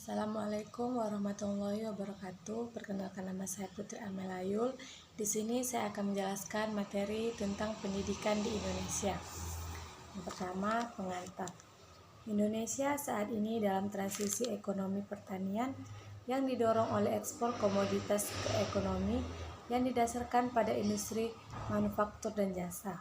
Assalamualaikum warahmatullahi wabarakatuh. Perkenalkan, nama saya Putri Amelayul. Di sini saya akan menjelaskan materi tentang pendidikan di Indonesia. Yang pertama, pengantar. Indonesia saat ini dalam transisi ekonomi pertanian yang didorong oleh ekspor komoditas ke ekonomi yang didasarkan pada industri manufaktur dan jasa.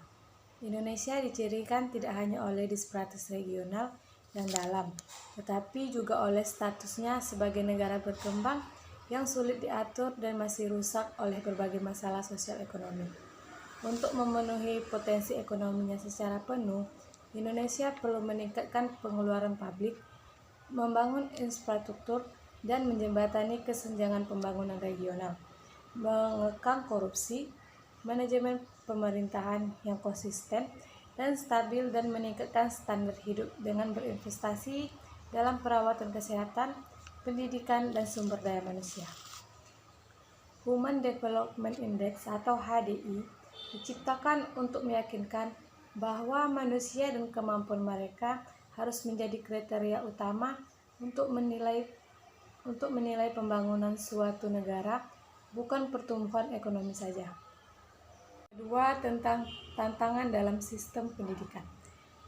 Indonesia dicirikan tidak hanya oleh disparitas regional yang dalam, tetapi juga oleh statusnya sebagai negara berkembang yang sulit diatur dan masih rusak oleh berbagai masalah sosial ekonomi. Untuk memenuhi potensi ekonominya secara penuh, Indonesia perlu meningkatkan pengeluaran publik, membangun infrastruktur, dan menjembatani kesenjangan pembangunan regional, mengekang korupsi, manajemen pemerintahan yang konsisten dan stabil, dan meningkatkan standar hidup dengan berinvestasi dalam perawatan kesehatan, pendidikan, dan sumber daya manusia. Human Development Index atau HDI diciptakan untuk meyakinkan bahwa manusia dan kemampuan mereka harus menjadi kriteria utama untuk menilai pembangunan suatu negara, bukan pertumbuhan ekonomi saja. Kedua, tentang tantangan dalam sistem pendidikan.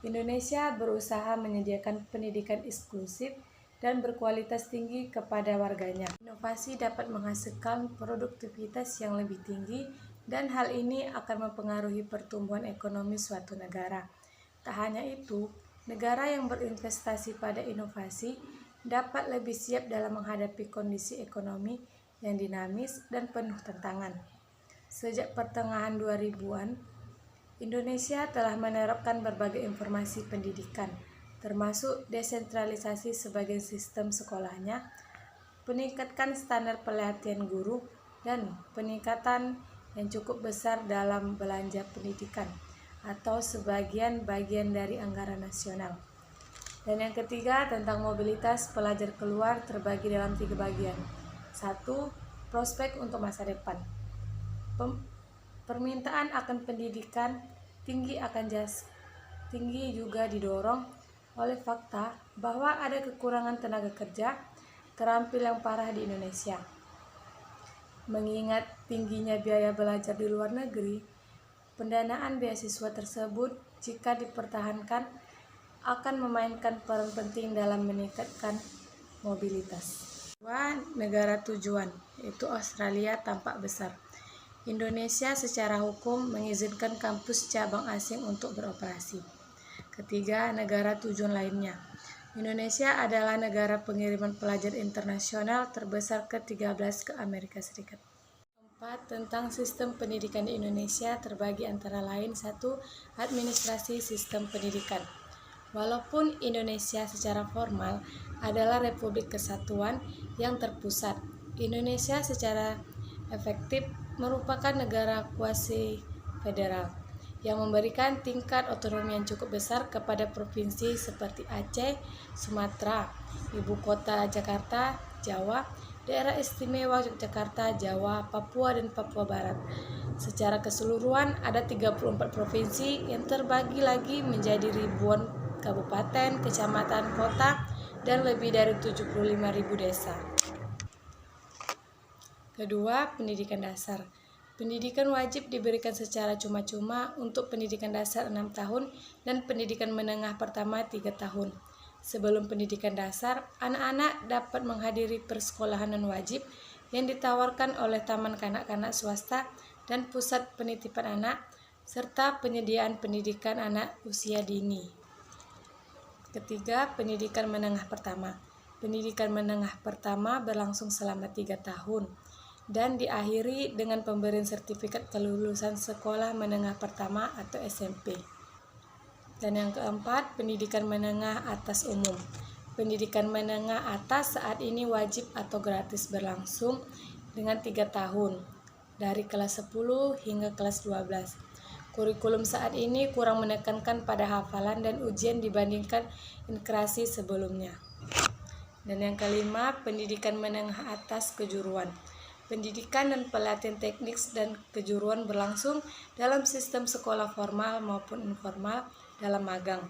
Indonesia berusaha menyediakan pendidikan inklusif dan berkualitas tinggi kepada warganya. Inovasi dapat menghasilkan produktivitas yang lebih tinggi, dan hal ini akan mempengaruhi pertumbuhan ekonomi suatu negara. Tak hanya itu, negara yang berinvestasi pada inovasi dapat lebih siap dalam menghadapi kondisi ekonomi yang dinamis dan penuh tantangan. Sejak pertengahan 2000-an, Indonesia telah menerapkan berbagai informasi pendidikan, termasuk desentralisasi sebagai sistem sekolahnya, peningkatkan standar pelatihan guru, dan peningkatan yang cukup besar dalam belanja pendidikan atau sebagian bagian dari anggaran nasional. Dan yang ketiga, tentang mobilitas pelajar keluar terbagi dalam 3 bagian. 1. Prospek untuk masa depan. Permintaan akan pendidikan tinggi juga didorong oleh fakta bahwa ada kekurangan tenaga kerja terampil yang parah di Indonesia. Mengingat tingginya biaya belajar di luar negeri, pendanaan beasiswa tersebut jika dipertahankan akan memainkan peran penting dalam meningkatkan mobilitas. 2. Negara tujuan, yaitu Australia tampak besar. Indonesia secara hukum mengizinkan kampus cabang asing untuk beroperasi. Ketiga, negara tujuan lainnya. Indonesia adalah negara pengiriman pelajar internasional terbesar ke-13 ke Amerika Serikat. 4. Tentang sistem pendidikan di Indonesia terbagi antara lain. 1. Administrasi sistem pendidikan. Walaupun Indonesia secara formal adalah Republik Kesatuan yang terpusat, Indonesia secara efektif merupakan negara kuasi federal yang memberikan tingkat otonomi yang cukup besar kepada provinsi seperti Aceh, Sumatera, Ibu Kota Jakarta, Jawa, Daerah Istimewa Yogyakarta, Jawa, Papua, dan Papua Barat. Secara keseluruhan ada 34 provinsi yang terbagi lagi menjadi ribuan kabupaten, kecamatan, kota, dan lebih dari 75.000 desa. Kedua, pendidikan dasar. Pendidikan wajib diberikan secara cuma-cuma untuk pendidikan dasar 6 tahun dan pendidikan menengah pertama 3 tahun. Sebelum pendidikan dasar, anak-anak dapat menghadiri persekolahan non-wajib yang ditawarkan oleh taman kanak-kanak swasta dan pusat penitipan anak, serta penyediaan pendidikan anak usia dini. Ketiga, pendidikan menengah pertama. Pendidikan menengah pertama berlangsung selama 3 tahun dan diakhiri dengan pemberian sertifikat kelulusan sekolah menengah pertama atau SMP. Dan yang keempat, pendidikan menengah atas umum. Pendidikan menengah atas saat ini wajib atau gratis berlangsung dengan 3 tahun, dari kelas 10 hingga kelas 12. Kurikulum saat ini kurang menekankan pada hafalan dan ujian dibandingkan inkrasi sebelumnya. Dan yang kelima, pendidikan menengah atas kejuruan. Pendidikan dan pelatihan teknik dan kejuruan berlangsung dalam sistem sekolah formal maupun informal dalam magang.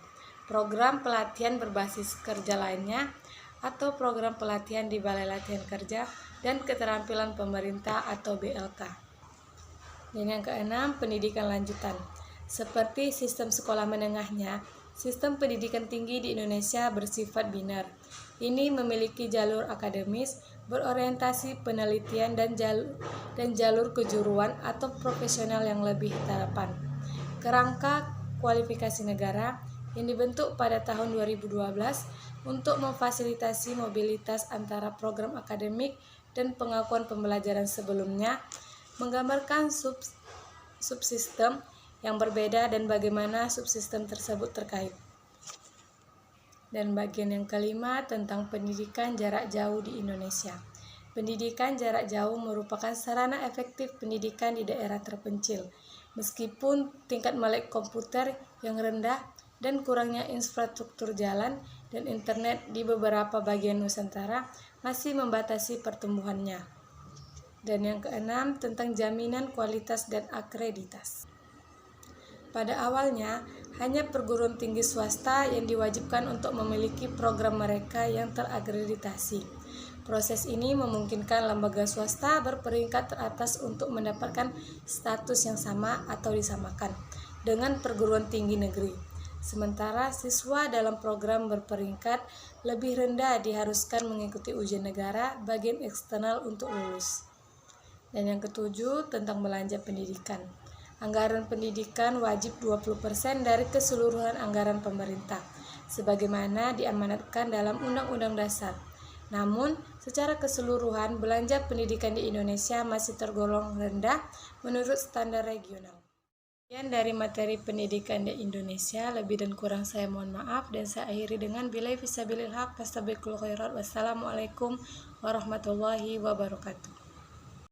Program pelatihan berbasis kerja lainnya atau program pelatihan di Balai Latihan Kerja dan Keterampilan Pemerintah atau BLK. Dan yang keenam, pendidikan lanjutan. Seperti sistem sekolah menengahnya, sistem pendidikan tinggi di Indonesia bersifat biner. Ini memiliki jalur akademis, berorientasi penelitian dan jalur kejuruan atau profesional yang lebih terdepan. Kerangka kualifikasi negara yang dibentuk pada tahun 2012 untuk memfasilitasi mobilitas antara program akademik dan pengakuan pembelajaran sebelumnya, menggambarkan subsistem yang berbeda dan bagaimana subsistem tersebut terkait. Dan bagian yang kelima tentang pendidikan jarak jauh di Indonesia. Pendidikan jarak jauh merupakan sarana efektif pendidikan di daerah terpencil. Meskipun tingkat melek komputer yang rendah dan kurangnya infrastruktur jalan dan internet di beberapa bagian Nusantara masih membatasi pertumbuhannya. Dan yang keenam tentang jaminan kualitas dan akreditasi. Pada awalnya, hanya perguruan tinggi swasta yang diwajibkan untuk memiliki program mereka yang terakreditasi. Proses ini memungkinkan lembaga swasta berperingkat teratas untuk mendapatkan status yang sama atau disamakan dengan perguruan tinggi negeri. Sementara siswa dalam program berperingkat lebih rendah diharuskan mengikuti ujian negara bagian eksternal untuk lulus. Dan yang ketujuh tentang belanja pendidikan. Anggaran pendidikan wajib 20% dari keseluruhan anggaran pemerintah, sebagaimana diamanatkan dalam Undang-Undang Dasar. Namun, secara keseluruhan, belanja pendidikan di Indonesia masih tergolong rendah menurut standar regional. Sekian dari materi pendidikan di Indonesia, lebih dan kurang saya mohon maaf, dan saya akhiri dengan billahi fisabilil haq, fastabiqul khairat, wassalamualaikum warahmatullahi wabarakatuh.